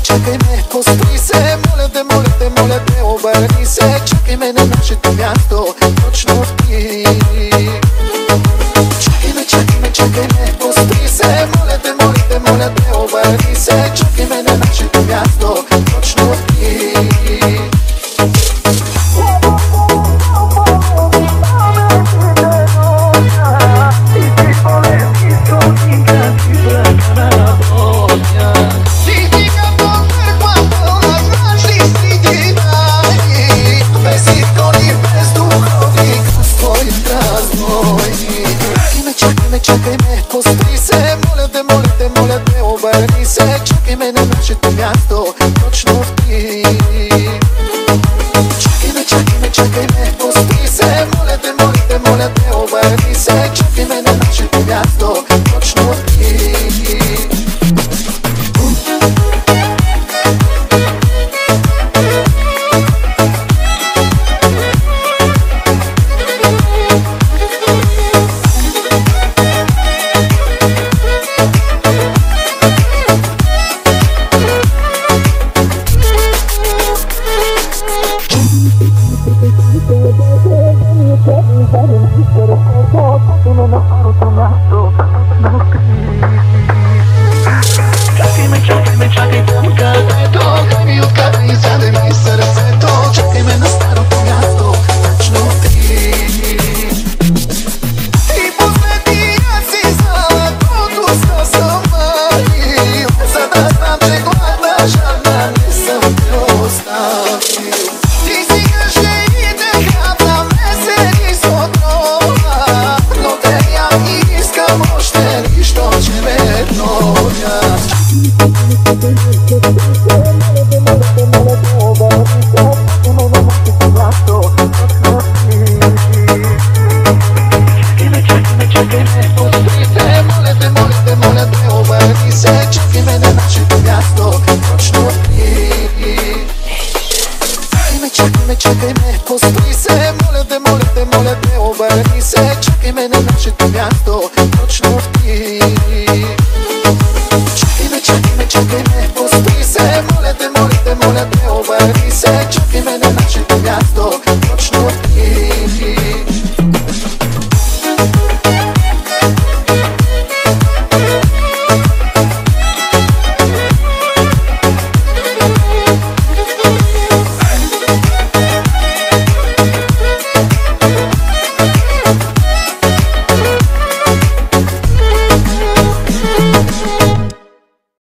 Čekaj me, posprij se, molim te, obrni se, čekaj me na našето място, точно ти. Čekaj me, posprij se, моля те, обърни се, чакай ме на нашето място, точно ти. Čekaj me, posprij se, моля те, обърни се, чакай ме на нашето място, точно ти. Čekaj me, posprij се, моля те, обърни се, чакай ме на нашето място, точно ти. Чакай там където, дай ми откара и заде ми сърцето, чакай ме на старото място, точно ти. И последния си златото с съмнали, за да знам, че гладна жадна не съм те оставил. Ти си каждите храбна месени с отрова, но те я искам още нищо, че ме едноня. Čekaj me, posprij се, моля те, обърни се, чакай ме на нашето място, точно ти. Čekaj me, posprij се, моля те, обърни се, чакай ме на нашето място.